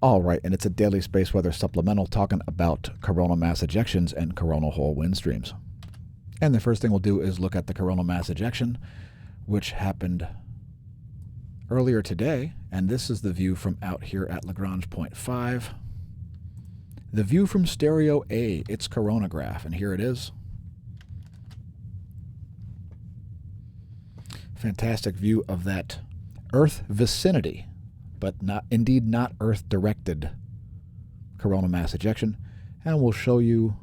All right, and it's a daily space weather supplemental talking about coronal mass ejections and coronal hole wind streams. And the first thing we'll do is look at the coronal mass ejection, which happened earlier today. And this is the view from out here at Lagrange point 5. The view from stereo A, its coronagraph, and here it is. Fantastic view of that Earth vicinity, but indeed not Earth-directed coronal mass ejection. And we'll show you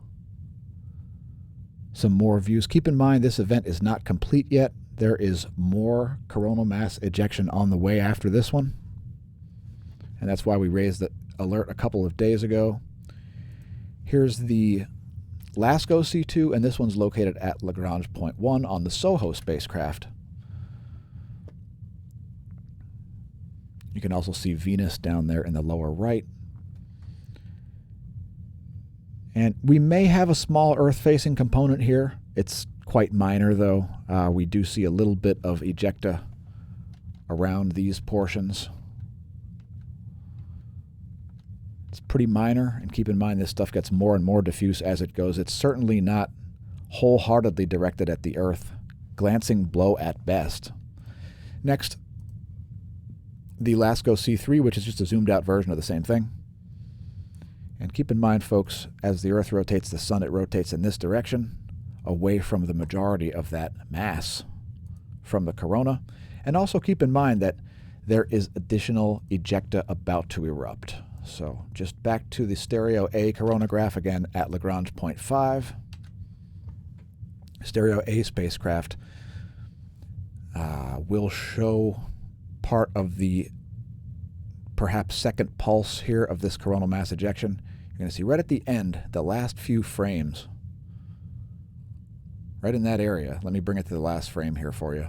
some more views. Keep in mind this event is not complete yet. There is more coronal mass ejection on the way after this one. And that's why we raised the alert a couple of days ago. Here's the LASCO C2, and this one's located at Lagrange point 1 on the SOHO spacecraft. You can also see Venus down there in the lower right. And we may have a small Earth-facing component here. It's quite minor, though. We do see a little bit of ejecta around these portions. It's pretty minor, and keep in mind this stuff gets more and more diffuse as it goes. It's certainly not wholeheartedly directed at the Earth. Glancing blow at best. Next, the LASCO C3, which is just a zoomed-out version of the same thing. And keep in mind, folks, as the Earth rotates the Sun, it rotates in this direction, away from the majority of that mass from the corona. And also keep in mind that there is additional ejecta about to erupt. So just back to the stereo A coronagraph again at Lagrange point 5. Stereo A spacecraft will show part of the perhaps second pulse here of this coronal mass ejection. You're going to see right at the end, the last few frames, right in that area. Let me bring it to the last frame here for you.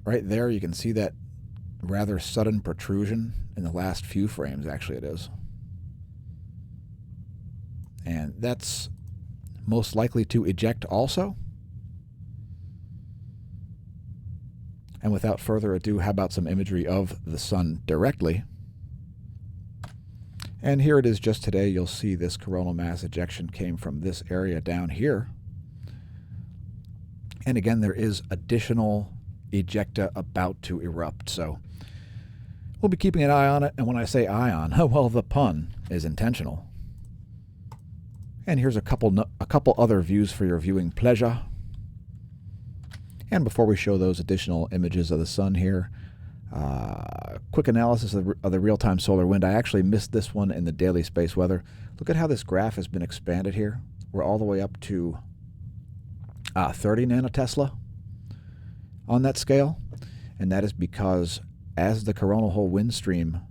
Right there, you can see that rather sudden protrusion in the last few frames, actually it is. And that's most likely to eject also. And without further ado, how about some imagery of the Sun directly? And here it is just today. You'll see this coronal mass ejection came from this area down here. And again, there is additional ejecta about to erupt. So we'll be keeping an eye on it. And when I say eye on, well, the pun is intentional. And here's a couple other views for your viewing pleasure. And before we show those additional images of the Sun here, quick analysis of the real-time solar wind. I actually missed this one in the daily space weather. Look at how this graph has been expanded here. We're all the way up to 30 nanotesla on that scale. And that is because as the coronal hole wind stream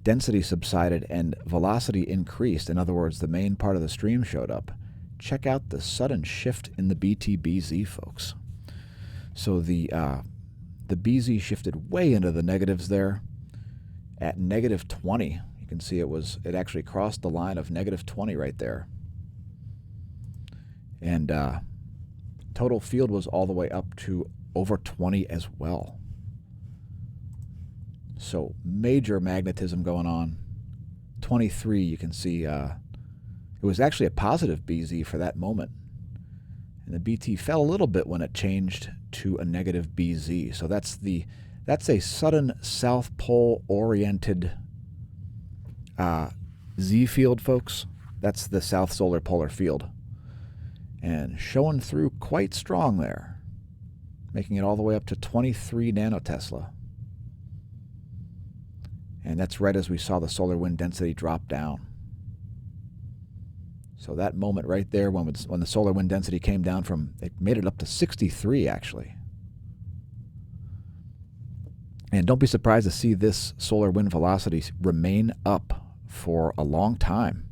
density subsided and velocity increased, in other words, the main part of the stream showed up, check out the sudden shift in the BT-BZ, folks. So the BZ shifted way into the negatives there at negative 20. You can see it actually crossed the line of negative 20 right there. And total field was all the way up to over 20 as well. So major magnetism going on. 23, you can see it was actually a positive BZ for that moment. And the BT fell a little bit when it changed to a negative BZ. So that's a sudden South Pole oriented Z field, folks. That's the South Solar Polar Field. And showing through quite strong there, making it all the way up to 23 nanotesla. And that's right as we saw the solar wind density drop down. So that moment right there when the solar wind density came down it made it up to 63 actually. And don't be surprised to see this solar wind velocity remain up for a long time.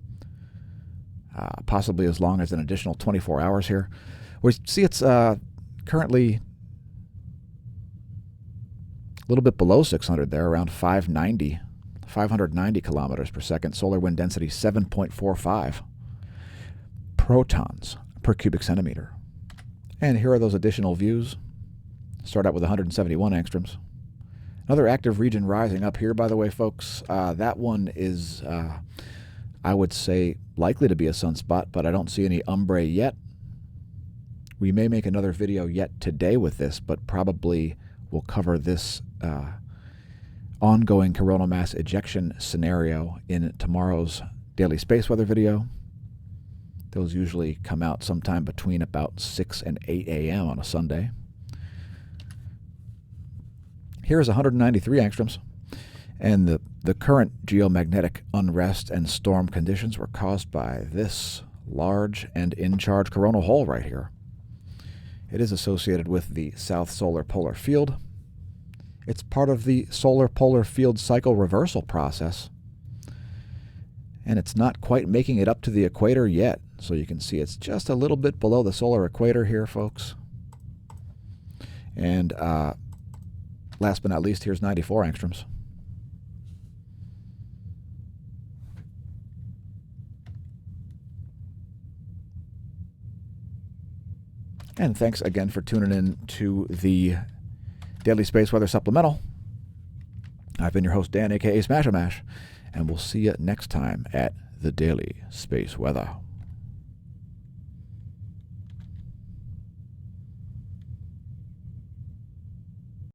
Possibly as long as an additional 24 hours here. We see it's currently a little bit below 600 there, around 590 kilometers per second. Solar wind density 7.45 protons per cubic centimeter. And here are those additional views. Start out with 171 angstroms. Another active region rising up here, by the way, folks. That one is, I would say, likely to be a sunspot, but I don't see any umbre yet. We may make another video yet today with this, but probably we'll cover this ongoing coronal mass ejection scenario in tomorrow's daily space weather video. Those usually come out sometime between about 6 and 8 a.m. on a Sunday. Here's 193 angstroms, and the current geomagnetic unrest and storm conditions were caused by this large and in-charge coronal hole right here. It is associated with the south solar polar field. It's part of the solar polar field cycle reversal process, and it's not quite making it up to the equator yet. So you can see it's just a little bit below the solar equator here, folks. And last but not least, here's 94 angstroms. And thanks again for tuning in to the Daily Space Weather Supplemental. I've been your host, Dan, a.k.a. SMASho, and we'll see you next time at the Daily Space Weather.